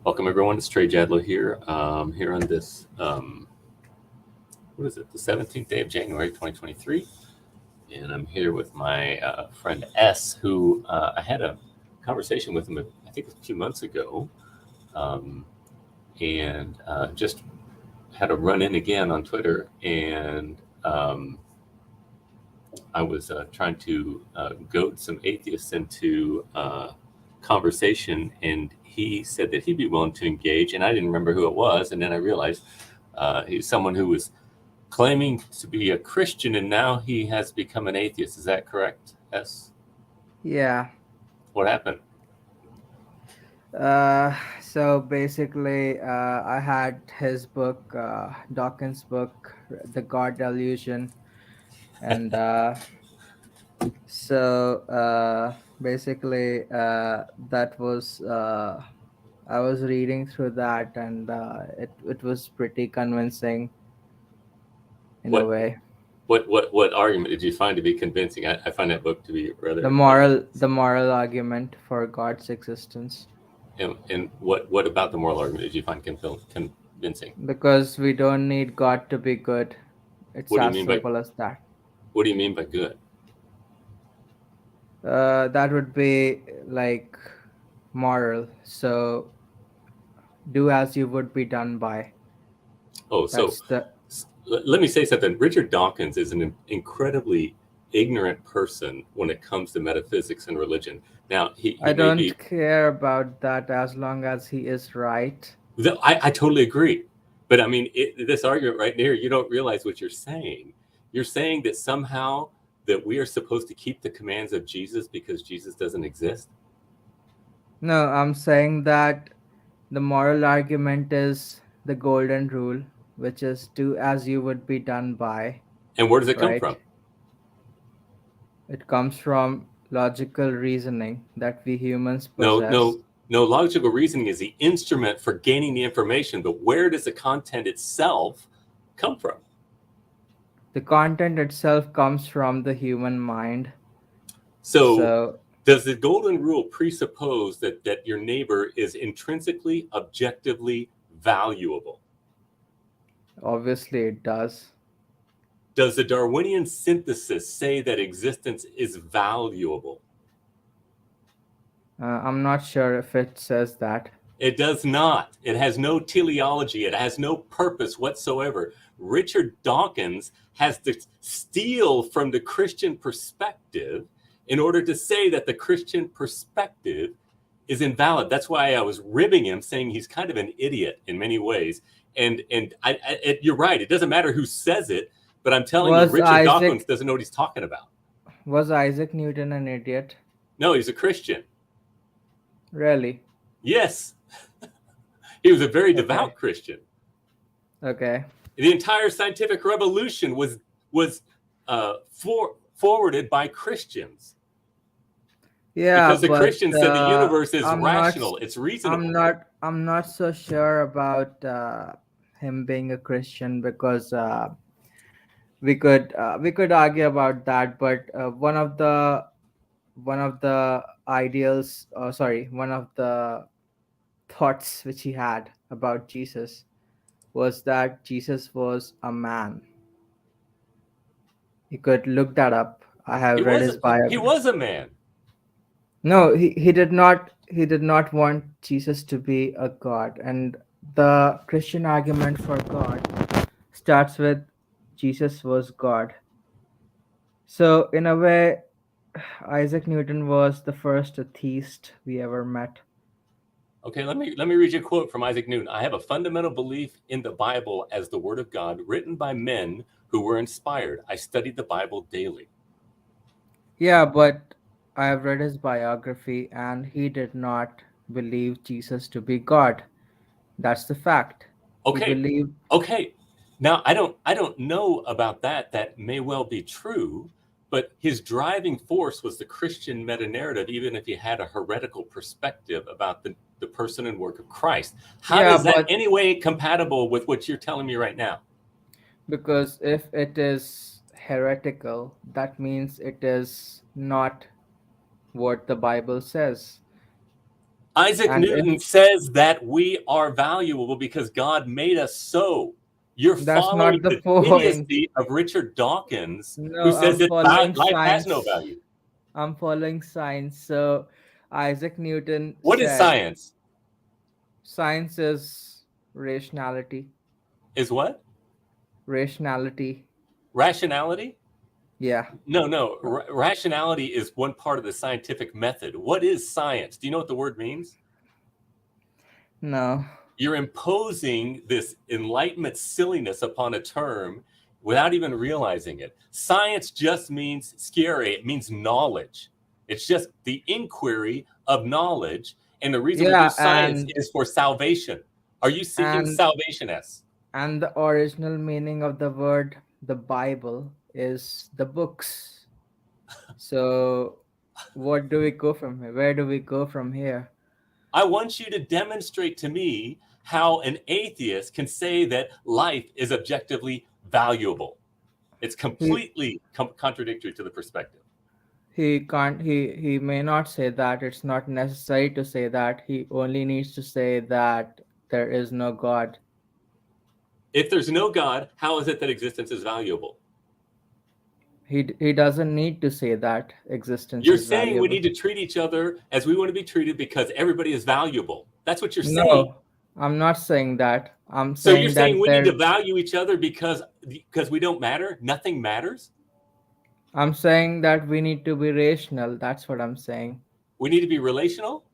Welcome everyone. It's Trey here. Here on this, what is it? The 17th day of January, 2023, and I'm here with my friend S, who I had a conversation with him, I think, a few months ago, um, and just had a run in again on Twitter, and I was trying to goad some atheists into conversation, and he said that he'd be willing to engage, and I didn't remember who it was, and then I realized he's someone who was claiming to be a Christian, and now he has become an atheist. Is that correct? S. Yeah. What happened? Uh, so basically, I had his book, Dawkins' book, The God Delusion, and basically, that was I was reading through that, and it was pretty convincing in a What way. what argument did you find to be convincing? I find that book to be The rather. moral, the moral argument for God's existence, And what about the moral argument did you find convincing? because we don't need God to be good. It's What do you as mean by simple as that. what do you mean by good? That would be like moral. So do as you would be done by. Oh, so That's the. let me say something. Richard Dawkins is an incredibly ignorant person when it comes to metaphysics and religion. Now, he I may don't be, care about that as long as he is right. I totally agree. But I mean, this argument right here, you don't realize what you're saying. You're saying that somehow that we are supposed to keep the commands of Jesus because Jesus doesn't exist. No, I'm saying that the moral argument is the golden rule, which is do as you would be done by, And where does it come right? from? It comes from logical reasoning that we humans No, possess. no, no. Logical reasoning is the instrument for gaining the information, but where does the content itself come from? The content itself comes from the human mind. So, So does the golden rule presuppose that your neighbor is intrinsically, objectively valuable? obviously it does. Does the Darwinian synthesis say that existence is valuable? I'm not sure if it says that. It does not. It has no teleology. It has no purpose whatsoever. Richard Dawkins has to steal from the Christian perspective in order to say that the Christian perspective is invalid. That's why I was ribbing him, saying he's kind of an idiot in many ways. And you're right. It doesn't matter who says it, but I'm telling you, Was Richard Dawkins Isaac doesn't know what he's talking about. was Isaac Newton an idiot? No, he's a Christian. Really? Yes, he was a very Okay. devout Christian. Okay. The entire scientific revolution was forwarded by Christians Yeah, because the but Christians said the universe is I'm not rational, it's I'm reasonable. not I'm not so sure about him being a Christian, because we could argue about that, but one of the ideals, sorry, one of the thoughts which he had about Jesus was that Jesus was a man. You could look that up. I He have read was his he biography. was a man. No, he did not want Jesus to be a god, and the Christian argument for God starts with Jesus was God. So in a way, Isaac Newton was the first atheist we ever met. Okay, let me read you a quote from Isaac Newton. I have a fundamental belief in the Bible as the word of God written by men who were inspired. I studied the Bible daily. Yeah, but I have read his biography, and he did not believe Jesus to be God. That's the fact. He Okay. believed. Okay. Now I don't know about that. That may well be true, but his driving force was the Christian meta narrative, even if he had a heretical perspective about the person and work of Christ. How Yeah, does that but anyway compatible with what you're telling me right now? because if it is heretical, that means it is not what the Bible says. Isaac And if Newton says that we are valuable because God made us so. You're that's following not the the point. idiocy of Richard Dawkins, who No, says I'm that following life has no science. value. I'm following science. So Isaac Newton What is said science? science is rationality. Is what? Rationality. Rationality? Yeah. No, no. Rationality is one part of the scientific method. What is science? Do you know what the word means? No. You're imposing this enlightenment silliness upon a term without even realizing it. Science just means scary. It means knowledge. It's just the inquiry of knowledge. And the reason we do Yeah, science is for salvation. Are you seeking and salvation as? and the original meaning of the word the Bible is the books. So what do we go from here? Where do we go from here? I want you to demonstrate to me how an atheist can say that life is objectively valuable. It's He completely contradictory to the perspective. he can't he may not say that. It's not necessary to say that. He only needs to say that there is no God. If there's no God, how is it that existence is valuable? He doesn't need to say that existence You're is saying we valuable. need to treat each other as we want to be treated because everybody is valuable. That's what you're saying. No, I'm not saying that. I'm So you're saying saying that we need to there value each other because we don't matter? Nothing matters? I'm saying that we need to be rational. That's what I'm saying. We need to be relational?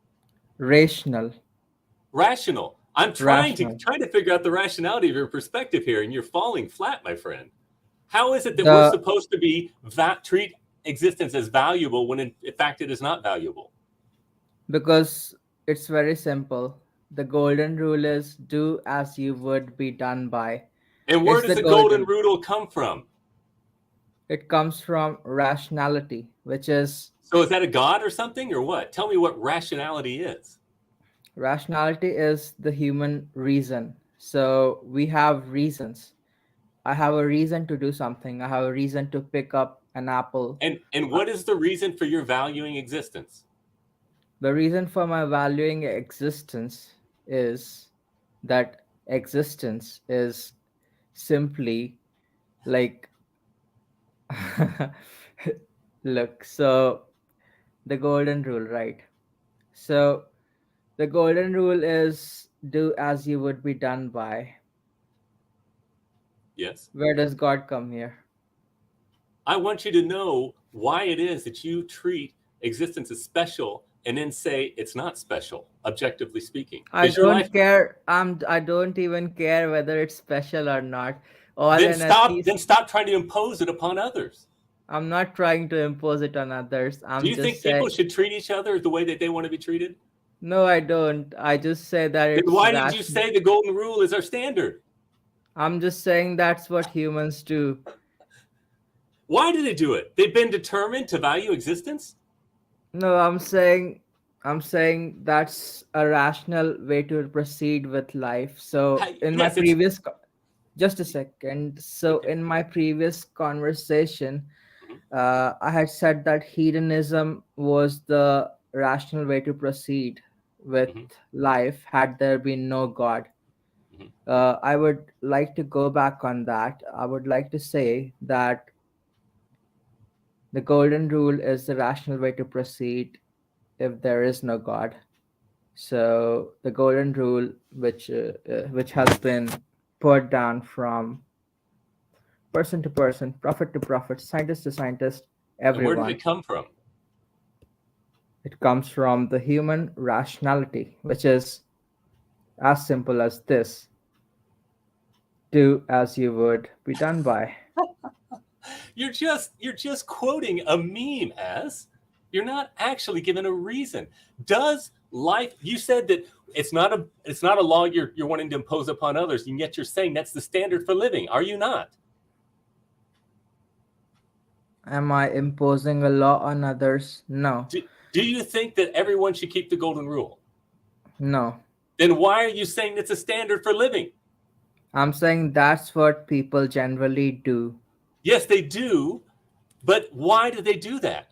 Rational. Rational. I'm Rational. trying to figure out the rationality of your perspective here, and you're falling flat, my friend. How is it that we're The supposed to be treat existence as valuable when in fact it is not valuable? Because it's very simple. The golden rule is do as you would be done by. And where It's does the the golden golden. rule come from? It comes from rationality, which is So is that a god or something or what? Tell me what rationality is. rationality is the human reason. So we have reasons. I have a reason to do something. I have a reason to pick up an apple. And Uh, what is the reason for your valuing existence? The reason for my valuing existence is that existence is simply like look, so the golden rule, right? So the golden rule is do as you would be done by. Yes. Where does God come here? I want you to know why it is that you treat existence as special and then say it's not special, objectively speaking. I Does your life don't care. I don't even care whether it's special or not. All an then atheist. stop trying to impose it upon others. I'm not trying to impose it on others. Do I'm you think just people saying. should treat each other the way that they want to be treated? No, I don't. I just say that Then it's why did you rational. say the golden rule is our standard? I'm just saying that's what humans do. Why do they do it? They've been determined to value existence? No, I'm saying that's a rational way to proceed with life. So in my Yes, it's just a second. So okay. in my previous conversation, Mhm, I had said that hedonism was the rational way to proceed with mhm, life had there been no God. mhm. I would like to go back on that. I would like to say that the golden rule is the rational way to proceed if there is no God. So the golden rule, which has been put down from person to person, prophet to prophet, scientist to scientist, And where did everyone. it come from? It comes from the human rationality, which is as simple as this: do as you would be done by. You're just quoting a meme as you're not actually given a reason. Does life you said that it's not a law you're wanting to impose upon others, and yet you're saying that's the standard for living, are you not? Am I imposing a law on others? No, Do you think that everyone should keep the golden rule? no. Then why are you saying it's a standard for living? I'm saying that's what people generally do Yes, they do, but why do they do that?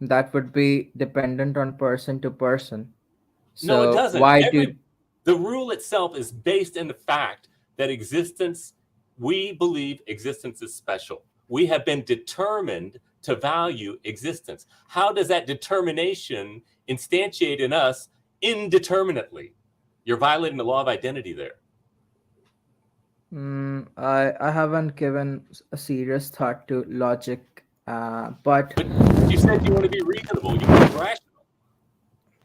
That would be dependent on person to person. No, it So doesn't. why do The rule itself is based in the fact that existence, we believe existence is special. We have been determined to value existence. How does that determination instantiate in us indeterminately? You're violating the law of identity there. I haven't given a serious thought to logic, but But you said you want to be reasonable, you want to be rational.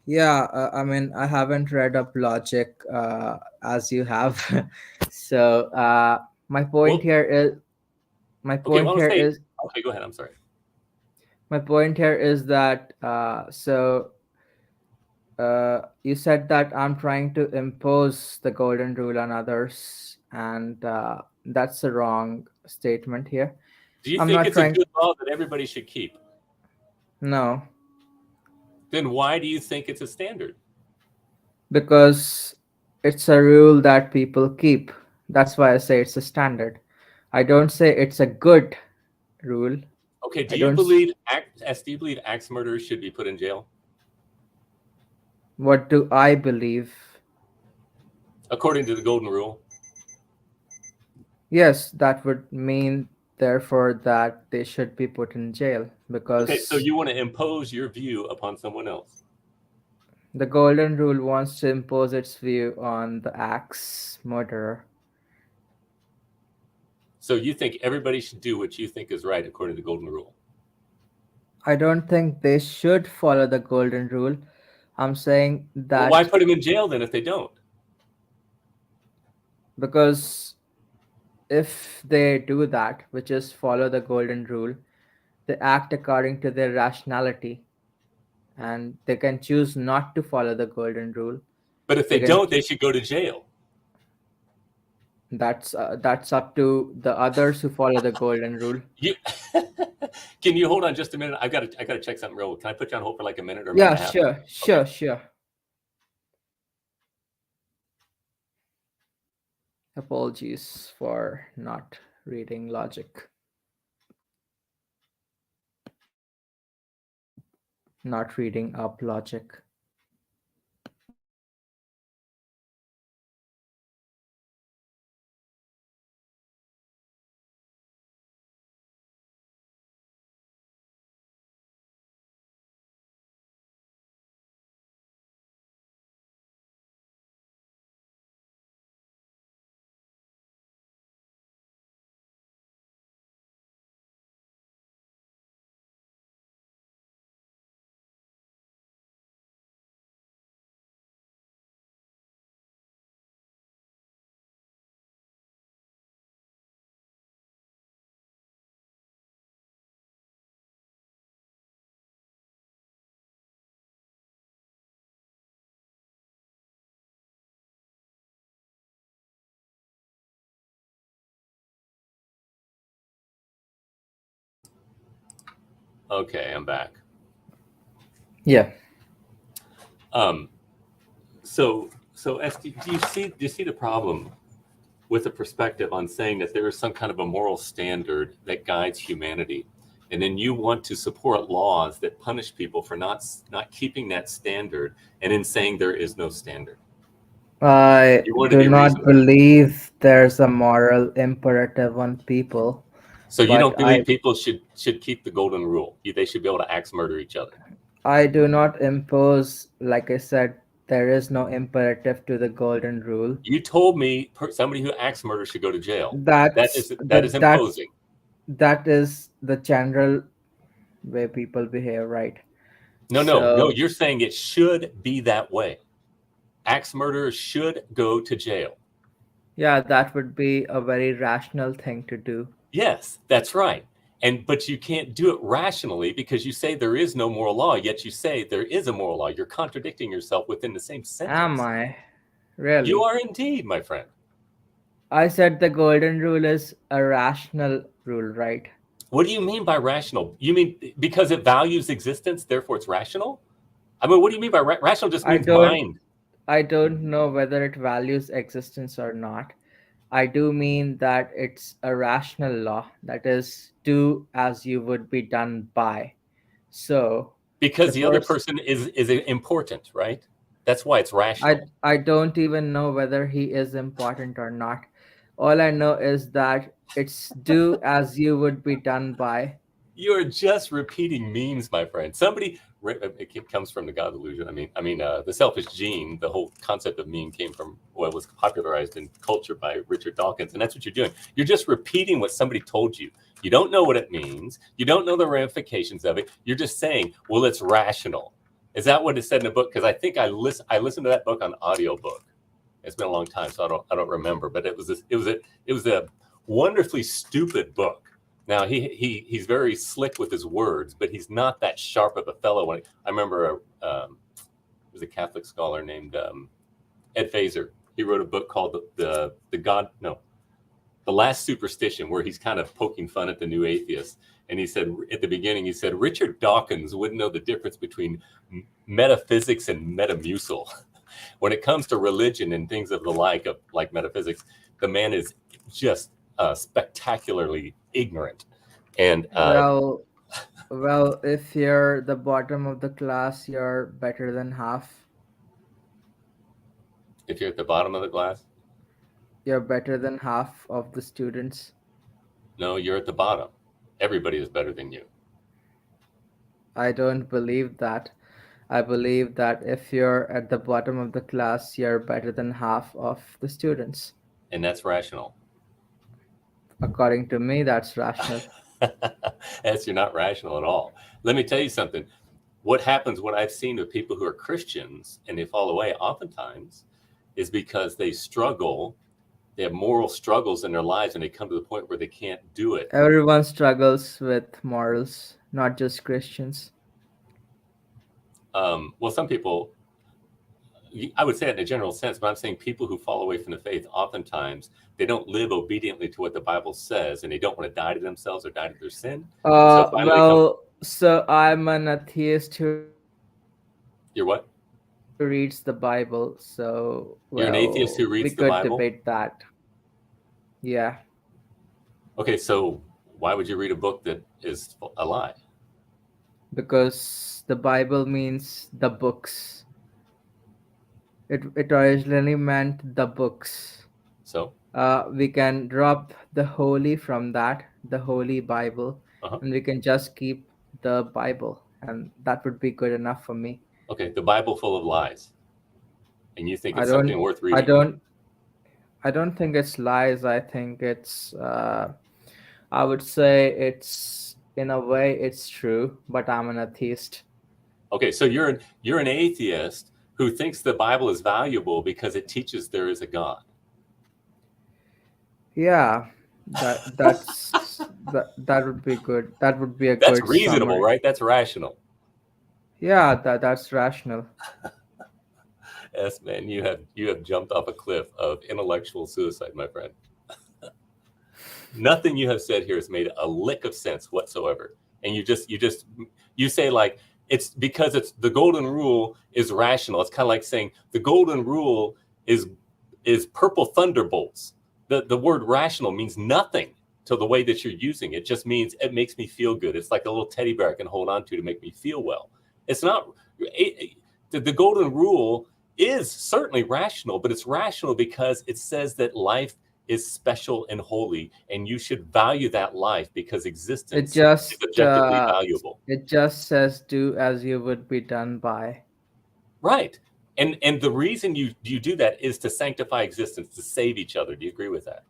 yeah, I mean, I haven't read up logic as you have. So my point Well, here is my okay, point well, here let's say, is okay, go ahead. I'm sorry. my point here is that you said that I'm trying to impose the golden rule on others, and that's a wrong statement here. Do you I'm think not it's a trying. good law that everybody should keep? No, Then why do you think it's a standard? because it's a rule that people keep. That's why I say it's a standard. I don't say it's a good rule. Okay, I do you don't. believe do you believe axe murderers should be put in jail? What do I believe? According to the golden rule. Yes, that would mean, therefore, that they should be put in jail Okay, so because you want to impose your view upon someone else. the golden rule wants to impose its view on the axe murderer. So you think everybody should do what you think is right according to the golden rule. I don't think they should follow the golden rule. I'm saying Well, why that put them in jail then if they don't? because if they do that, which is follow the golden rule, they act according to their rationality, and they can choose not to follow the golden rule. But if They they can. don't, they should go to jail. That's up to the others who follow the golden rule. You can you hold on just a minute? I got to check something real. Can I put you on hold for like a minute or a minute Yeah, and a half? sure, Okay. sure, sure. Apologies for not reading logic, not reading up logic. Okay, I'm back. Yeah. Um, so Esty, do you see the problem with a perspective on saying that there is some kind of a moral standard that guides humanity, and then you want to support laws that punish people for not keeping that standard, and in saying there is no standard? I You want to do be not reasonable. believe there's a moral imperative on people, So you but don't believe people should keep the golden rule. They should be able to axe murder each other. I do not impose, like I said, there is no imperative to the golden rule. You told me somebody who axe murder should go to jail. That That's is that is the imposing. that is the general way people behave, right? No, no, no. So You're saying it should be that way. Axe murderers should go to jail. yeah, that would be a very rational thing to do. Yes, that's right. But you can't do it rationally because you say there is no moral law, yet you say there is a moral law. You're contradicting yourself within the same Am sentence. I? You Really? are indeed, my friend. I said the golden rule is a rational rule, right? What do you mean by rational? You mean because it values existence, therefore it's rational? I mean, what do you mean by rational? Just I means don't mind. I don't know whether it values existence or not. I do mean that it's a rational law, that is, do as you would be done by. So, Because The the other person, person is important, right? That's why it's I rational. I don't even know whether he is important or not. All I know is that it's do as you would be done by. You are just repeating memes, my friend. Somebody, it comes from the God delusion. The selfish gene. The whole concept of meme came from what was popularized in culture by Richard Dawkins, and that's what you're doing. You're just repeating what somebody told you. You don't know what it means. You don't know the ramifications of it. You're just saying, "Well, it's rational." Is that what it said in the book? Because I think I listened to that book on audiobook. It's been a long time, so I don't remember. But it was a wonderfully stupid book. Now he's very slick with his words, but he's not that sharp of a fellow. I remember, there was a Catholic scholar named Ed Fazer. He wrote a book called the God no the Last Superstition, where he's kind of poking fun at the new atheists. And he said at the beginning, he said Richard Dawkins wouldn't know the difference between metaphysics and metamucil. When it comes to religion and things of the like metaphysics, the man is just spectacularly ignorant. And Well, well, if you're the bottom of the class, you're better than half. if you're at the bottom of the glass, You're better than half of the students. no, you're at the bottom. Everybody is better than you. I don't believe that. I believe that if you're at the bottom of the class, you're better than half of the students. And that's rational. According to me, that's rational. That's you're not rational at all. Let me tell you something. What happens, what I've seen with people who are Christians and they fall away oftentimes is because they struggle. They have moral struggles in their lives and they come to the point where they can't do it. Everyone struggles with morals, not just Christians. Well, some people, I would say it in a general sense, but I'm saying people who fall away from the faith, oftentimes they don't live obediently to what the Bible says and they don't want to die to themselves or die to their sin. And so finally they come, So I'm an atheist who reads the Bible. So, you're an well, atheist who we reads the could Bible. debate that. Yeah, Okay, so why would you read a book that is a lie? because the Bible means the books. It originally meant the books. So, We can drop the holy from that, the Holy Bible, uh-huh. and we can just keep the Bible, and that would be good enough for me. Okay, the Bible full of lies, and you think I it's something don't, worth I reading. don't, I don't think it's lies. I think it's, I would say it's in a way it's true, but I'm an atheist. Okay, so you're an atheist who thinks the Bible is valuable because it teaches there is a God. Yeah, that would be good. That would be a That's good reasonable, summary. right? That's rational. Yeah, that's rational. Yes, man, you have jumped off a cliff of intellectual suicide, my friend. Nothing you have said here has made a lick of sense whatsoever. And you say like it's because it's the golden rule is rational. It's kind of like saying the golden rule is purple thunderbolts. The word rational means nothing to the way that you're using it. It just means it makes me feel good. It's like a little teddy bear I can hold on to make me feel well. It's not the golden rule is certainly rational, but it's rational because it says that life is special and holy, and you should value that life because It existence is just objectively valuable. it just says do as you would be done by. Right. And the reason you do that is to sanctify existence, to save each other. Do you agree with that?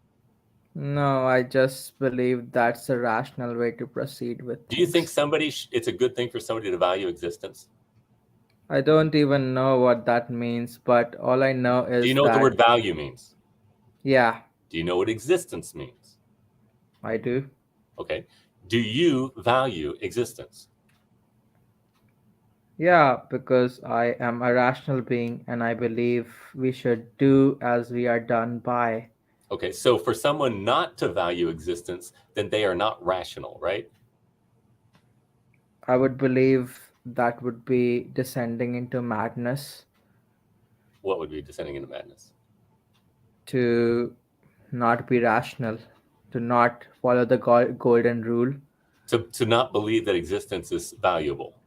No, I just believe that's a rational way to proceed with Do you think things. it's a good thing for somebody to value existence? I don't even know what that means, but all I know Do you is know what the word that value means? yeah, Do you know what existence means? I do. Okay. Do you value existence? Yeah, because I am a rational being and I believe we should do as we are done by. Okay. So for someone not to value existence, then they are not rational, right? I would believe that would be descending into madness What would be descending into madness? to not be rational, to not follow the golden rule. To not believe that existence is valuable.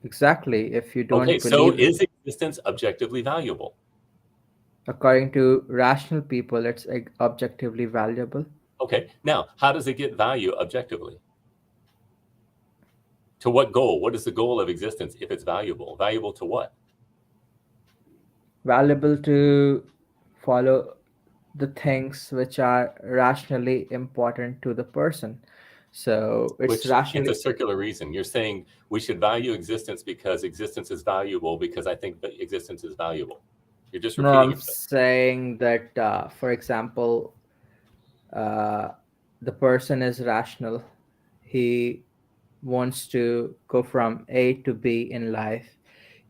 Exactly. If you Okay, don't so believe it, is existence objectively valuable? according to rational people, it's objectively valuable. Okay, now how does it get value objectively? To what goal? What is the goal of existence if it's valuable? Valuable to what? Valuable to follow the things which are rationally important to the person. So it's Which it's a rationally. circular reason. You're saying we should value existence because existence is valuable because I think that existence is valuable. You're just No, repeating I'm yourself. saying that, for example, uh, the person is rational. He wants to go from A to B in life.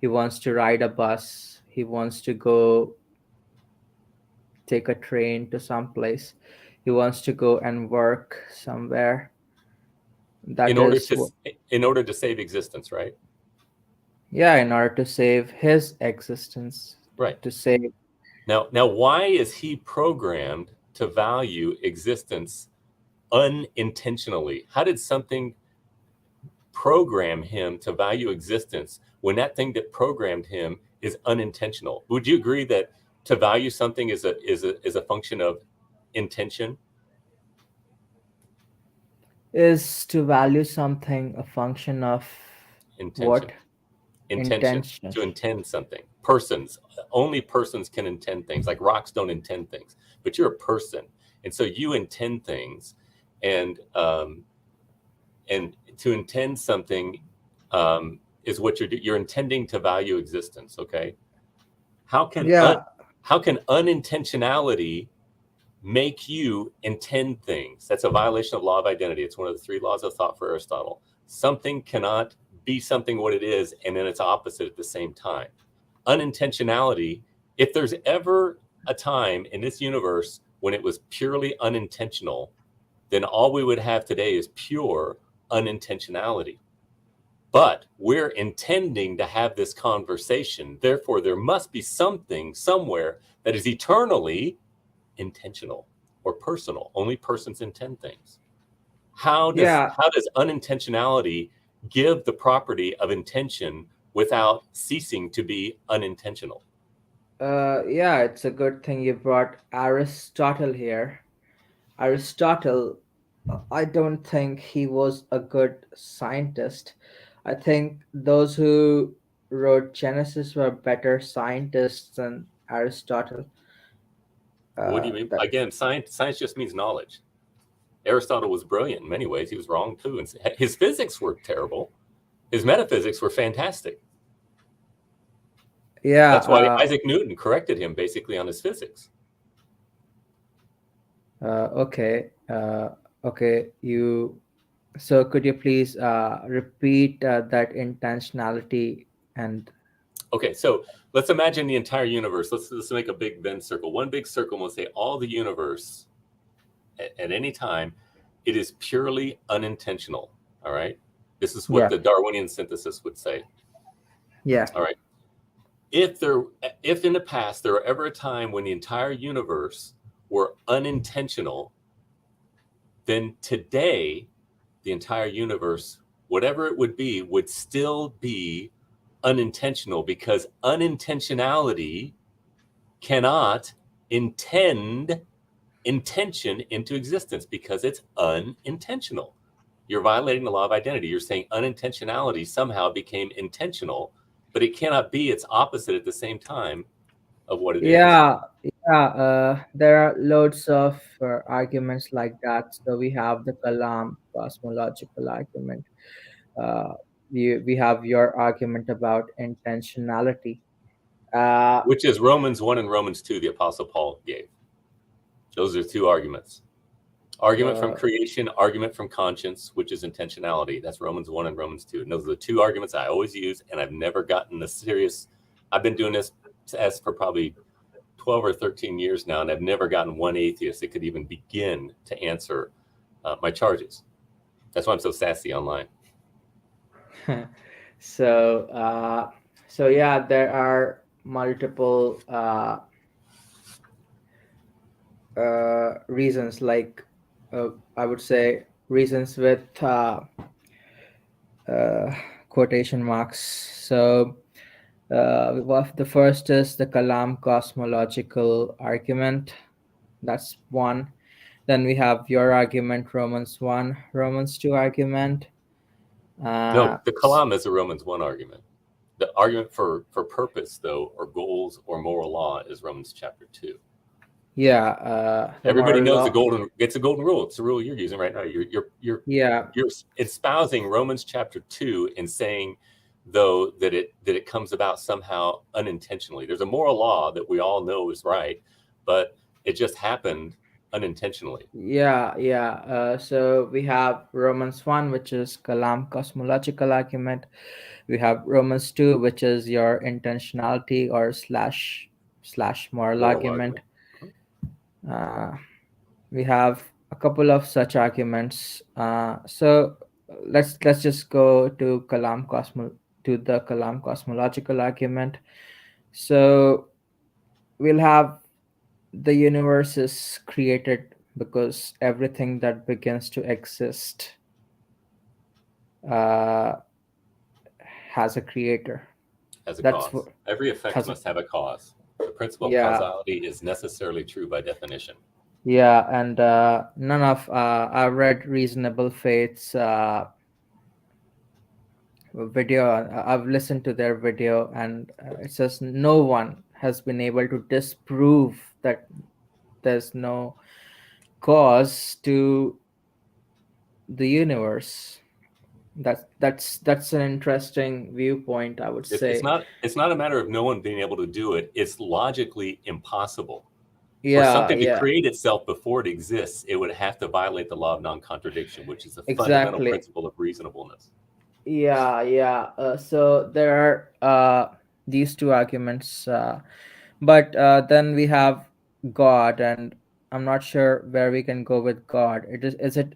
He wants to ride a bus. He wants to go take a train to some place. He wants to go and work somewhere. In That order is to what, in order to save existence, right? yeah, in order to save his existence, Right. to save. Now why is he programmed to value existence unintentionally? How did something program him to value existence when that thing that programmed him is unintentional? Would you agree that to value something is a function of intention? Is to value something a function of Intention. what? Intention. Intention. To intend something. Persons. Only persons can intend things. Like rocks don't intend things, but you're a person, and so you intend things, and and to intend something is what you're intending to value existence. Okay, how can Yeah, how can unintentionality make you intend things? That's a violation of law of identity. It's one of the three laws of thought for Aristotle. Something cannot be something what it is and then its opposite at the same time. Unintentionality, if there's ever a time in this universe when it was purely unintentional, then all we would have today is pure unintentionality. But we're intending to have this conversation. Therefore, there must be something somewhere that is eternally intentional or personal. Only persons intend things. yeah, How does unintentionality give the property of intention without ceasing to be unintentional? yeah. It's a good thing you brought Aristotle here. Aristotle, I don't think he was a good scientist. I think those who wrote Genesis were better scientists than Aristotle. What do you mean? That Again, science just means knowledge. Aristotle was brilliant in many ways. He was wrong too. And his physics were terrible. His metaphysics were fantastic. Yeah. That's why Isaac Newton corrected him basically on his physics. Okay. Okay. You. So could you please repeat that intentionality and Okay, so let's imagine the entire universe. Let's make a big Venn circle. One big circle, and we'll say all the universe at any time, it is purely unintentional. All right. This is what yeah, the Darwinian synthesis would say. yeah, All right. If there, if in the past there were ever a time when the entire universe were unintentional, then today the entire universe, whatever it would still be unintentional because unintentionality cannot intend intention into existence because it's unintentional. You're violating the law of identity. You're saying unintentionality somehow became intentional, but it cannot be its opposite at the same time of what it is. yeah, yeah. There are loads of arguments like that. So we have the Kalam cosmological argument. Uh, we have your argument about intentionality. Uh, Which is Romans 1 and Romans 2, the Apostle Paul gave. Those are two arguments. Argument from uh, creation, argument from conscience, which is intentionality. That's Romans 1 and Romans 2. And those are the two arguments I always use, and I've never gotten the serious. I've been doing this for probably 12 or 13 years now, and I've never gotten one atheist that could even begin to answer my charges. That's why I'm so sassy online. so so yeah, there are multiple reasons, like I would say reasons with uh, quotation marks. So the first is the Kalam cosmological argument. That's one. Then we have your argument, Romans 1, Romans 2 argument. No, Uh, the kalam is a Romans 1 argument. The argument for purpose, though, or goals or moral law is Romans chapter 2. yeah, the Everybody moral knows law. it's a golden rule. It's the rule you're using right now. Yeah, You're espousing Romans chapter 2 and saying, though, that it comes about somehow unintentionally. There's a moral law that we all know is right, but it just happened unintentionally. yeah. So we have Romans 1, which is Kalam cosmological argument. We have Romans 2, which is your intentionality or slash moral Moral argument. argument. Uh, we have a couple of such arguments. So let's just go to the Kalam cosmological argument. So we'll have the universe is created because everything that begins to exist uh, has a creator. As a That's cause. what Every effect has a, must have a cause. The principle of yeah, causality is necessarily true by definition. yeah, and none of I've read Reasonable Faith's video. I've listened to their video, and it says no one has been able to disprove that there's no cause to the universe. That's an interesting viewpoint, I would It's say. not it's not a matter of no one being able to do it. It's logically impossible. For Yeah, something to yeah, create itself before it exists, it would have to violate the law of non-contradiction, which is a fundamental exactly. principle of reasonableness. Yeah. So there are these two arguments, but then we have God, and I'm not sure where we can go with God. Is it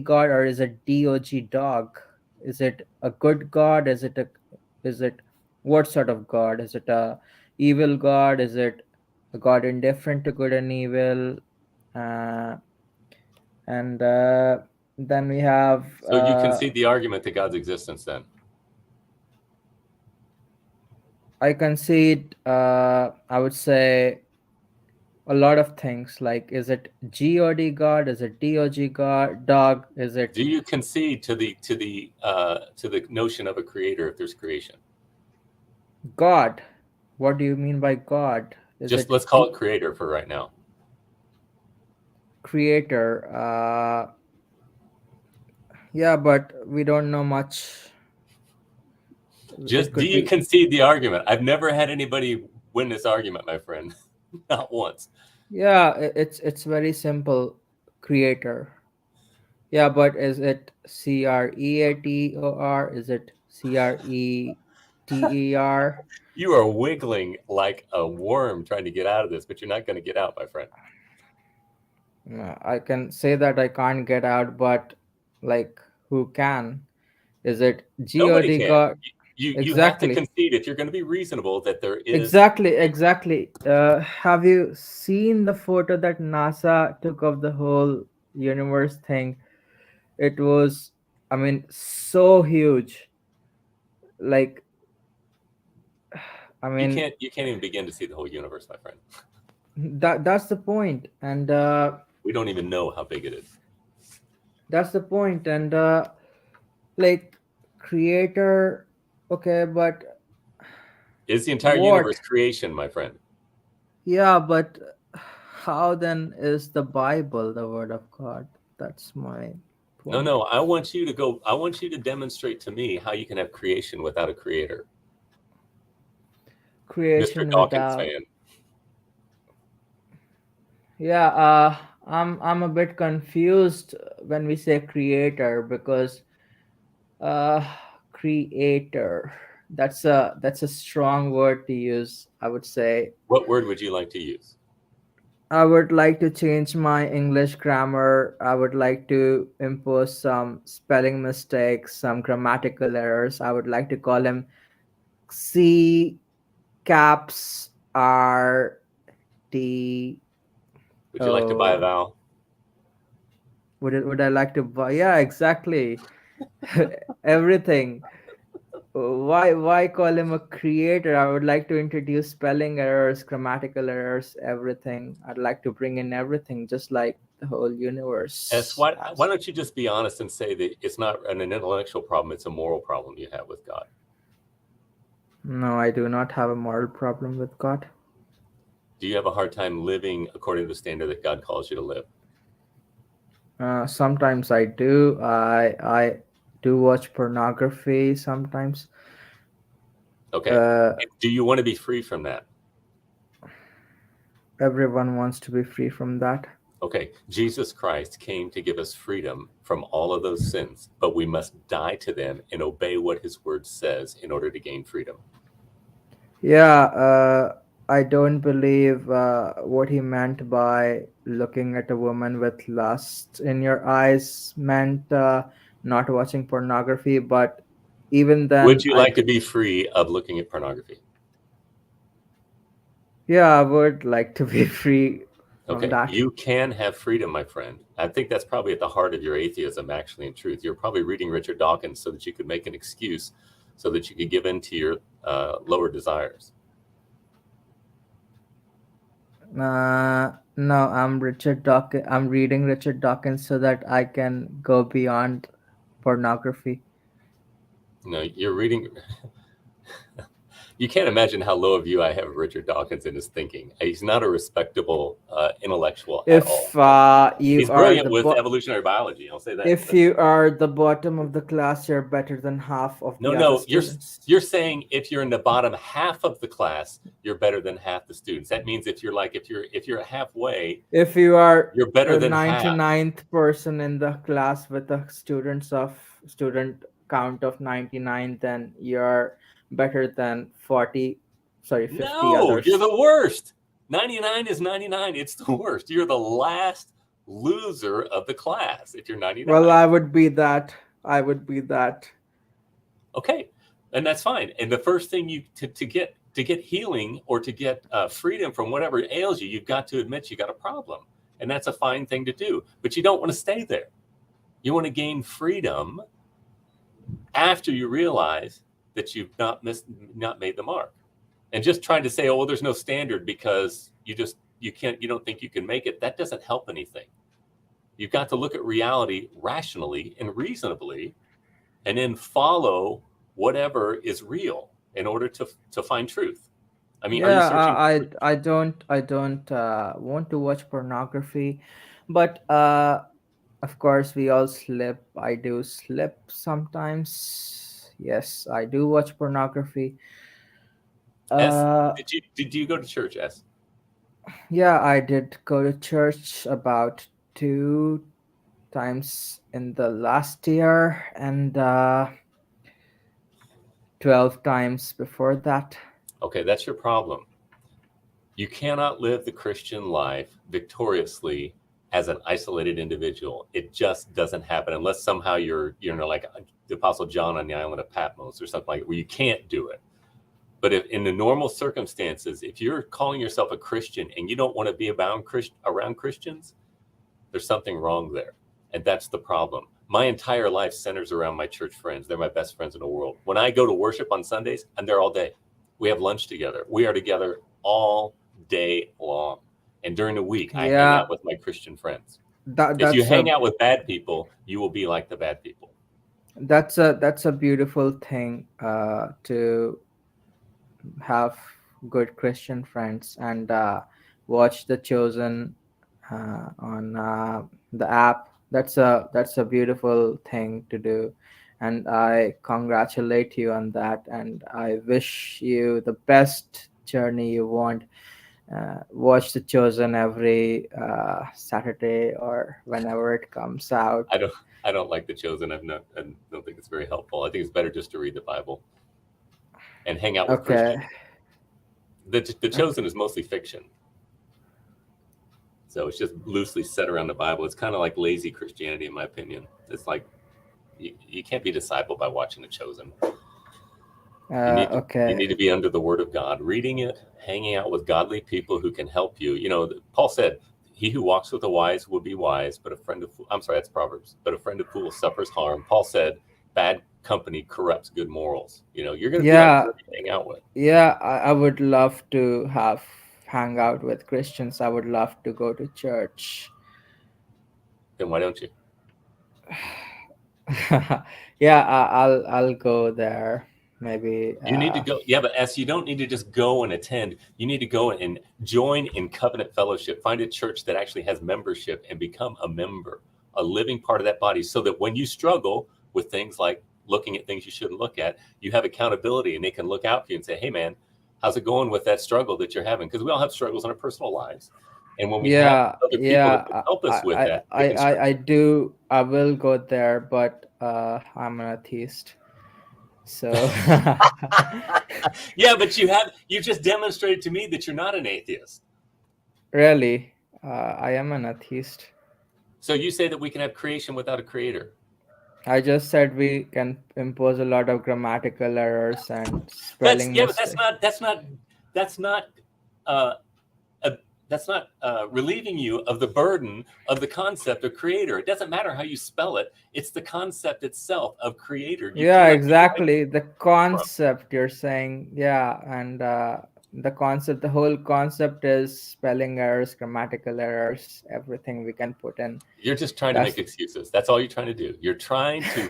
God or is it dog? Is it a good God? Is it what sort of God? Is it a evil God? Is it a God indifferent to good and evil? Uh, and then we have So you concede the argument to God's existence then. I concede, I would say a lot of things. Like, is it God God? Is it God dog? Is it Do you concede to the notion of a creator if there's creation? God? What do you mean by God? Is Just it let's call it creator for right now. creator? Yeah, but we don't know much. It Just do could you be. concede the argument? I've never had anybody win this argument, my friend. Not once. Yeah, it's very simple. Creator. Yeah, but is it Creator? Is it Creter? You are wiggling like a worm trying to get out of this, but you're not going to get out, my friend. No, I can say that I can't get out, but like, who can? Is it Nobody God can. God? You have to Exactly, concede if you're going to be reasonable that there is. exactly. Have you seen the photo that NASA took of the whole universe thing? It was, I mean, so huge. Like, I mean, You can't even begin to see the whole universe, my friend. that's the point, and We don't even know how big it is. that's the point, and like, creator. Okay, but Is the entire what? universe creation, my friend? Yeah, but how then is the Bible the word of God? That's my No, point. no. I want you to go. I want you to demonstrate to me how you can have creation without a creator, Mr. Creation Dawkins without. fan. Yeah, I'm a bit confused when we say creator because uh creator, that's a strong word to use, I would say. What word would you like to use? I would like to change my English grammar. I would like to impose some spelling mistakes, some grammatical errors. I would like to call him C caps R T Would you like to buy a O. vowel? Would I like to buy? Yeah, exactly. Everything. Why call him a creator? I would like to introduce spelling errors, grammatical errors, everything. I'd like to bring in everything, just like the whole universe Why has. don't you just be honest and say that it's not an intellectual problem, it's a moral problem you have with God? No, I do not have a moral problem with God. Do you have a hard time living according to the standard that God calls you to live? Sometimes I do. I do watch pornography sometimes. Okay. Uh, Do you want to be free from that? Everyone wants to be free from that. Okay. Jesus Christ came to give us freedom from all of those sins, but we must die to them and obey what his word says in order to gain freedom. Yeah, I don't believe what he meant by looking at a woman with lust in your eyes meant not watching pornography, but even Would then, you like to be free of looking at pornography? yeah, I would like to be free from Okay, that. you can have freedom, my friend. I think that's probably at the heart of your atheism, actually, in truth. You're probably reading Richard Dawkins so that you could make an excuse so that you could give in to your lower desires. No, I'm Richard Dawkins. I'm reading Richard Dawkins so that I can go beyond pornography. No, you're reading. You can't imagine how low a view I have of Richard Dawkins in his thinking. He's not a respectable intellectual at all. If you He's are brilliant the with evolutionary biology. I'll say that. if you are the bottom of the class, you're better than half of No, the other no, students. you're saying if you're in the bottom half of the class, you're better than half the students. That means if you're halfway, If you are you're better a than half. 99th person in the class with a student count of 99, then you're better than 40, sorry, 50 No, you're others. the worst. 99 is 99. It's the worst. You're the last loser of the class if you're Well, 99. I would be that. I would be that. Okay, and that's fine. And the first thing you to get healing or to get freedom from whatever ails you, you've got to admit you got a problem, and that's a fine thing to do. But you don't want to stay there. You want to gain freedom after you realize that you've not made the mark. And just trying to say, oh, well, there's no standard because you don't think you can make it. That doesn't help anything. You've got to look at reality rationally and reasonably, and then follow whatever is real in order to find truth. I mean, are you Yeah, searching for truth? I don't want to watch pornography, but of course we all slip. I do slip sometimes. Yes, I do watch pornography. S, Uh, did you go to church? S. yeah, I did go to church about 2 times in the last year and 12 times before that. Okay, that's your problem. You cannot live the Christian life victoriously as an isolated individual. It just doesn't happen unless somehow you're like the Apostle John on the island of Patmos or something like that, where you can't do it. But if in the normal circumstances, if you're calling yourself a Christian and you don't want to be around Christians, there's something wrong there. And that's the problem. My entire life centers around my church friends. They're my best friends in the world. When I go to worship on Sundays, I'm there all day. We have lunch together. We are together all day long. And during the week, I hang Yeah, out with my Christian friends. that If you that's hang a out with bad people, you will be like the bad people. that's a beautiful thing to have good Christian friends and watch The Chosen on the app. That's a beautiful thing to do, and I congratulate you on that. And I wish you the best journey you want. Watch The Chosen every Saturday or whenever it comes out. I don't I don't like the chosen. I don't think it's very helpful. I think it's better just to read the Bible and hang out with Okay. Christians. The Okay. chosen is mostly fiction. So it's just loosely set around the Bible. It's kind of like lazy Christianity, in my opinion. It's like you can't be discipled by watching The Chosen. You need Okay. to be under the Word of God, reading it, hanging out with godly people who can help you. Paul said, "He who walks with the wise will be wise, but a friend of I'm sorry, that's Proverbs. But a friend of fools suffers harm." Paul said, bad company corrupts good morals. You're going to be like Yeah, whoever you hang out with. yeah, I would love to hang out with Christians. I would love to go to church. Then why don't you? Yeah, I'll go there. Maybe. You need to go. Yeah, but you don't need to just go and attend. You need to go and join in covenant fellowship. Find a church that actually has membership and become a member, a living part of that body, so that when you struggle with things like looking at things you shouldn't look at, you have accountability and they can look out for you and say, hey, man, how's it going with that struggle that you're having? Because we all have struggles in our personal lives. And when we have Yeah, other people that can help us with that, we can I do. I will go there, but I'm an atheist. So Yeah, but you just demonstrated to me that you're not an atheist. really, I am an atheist. So you say that we can have creation without a creator. I just said we can impose a lot of grammatical errors and That's spelling yeah, but mistakes. that's not uh, relieving you of the burden of the concept of creator. It doesn't matter how you spell it; it's the concept itself of creator. You Yeah, cannot exactly. The from. concept you're saying, yeah, and the whole concept is spelling errors, grammatical errors, everything we can put in. You're just trying to That's make excuses. That's all you're trying to do. You're trying to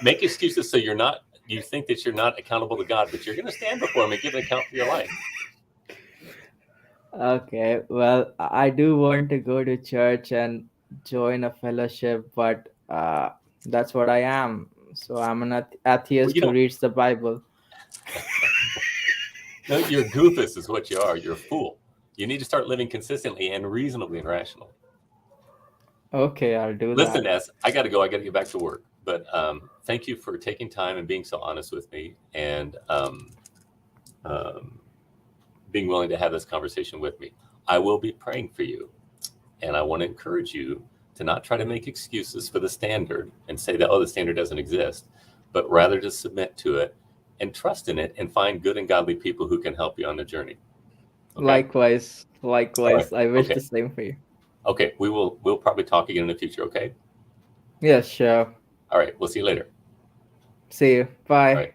make excuses so you think that you're not accountable to God, but you're going to stand before Him and give an account for your life. Okay, well, I do want to go to church and join a fellowship, but that's what I am. So I'm an Well, atheist you who don't. reads the Bible. No, you're a goofus, is what you are. You're a fool. You need to start living consistently and reasonably and rationally. Okay, I'll do Listen, that. S, I got to go. I got to get back to work. But thank you for taking time and being so honest with me and um, being willing to have this conversation with me. I will be praying for you. And I want to encourage you to not try to make excuses for the standard and say that, oh, the standard doesn't exist, but rather to submit to it and trust in it and find good and godly people who can help you on the journey. Okay? Likewise, All right. likewise. I wish Okay. the same for you. Okay. We'll probably talk again in the future. Okay. Yeah, sure. All right. We'll see you later. See you. All Bye. right.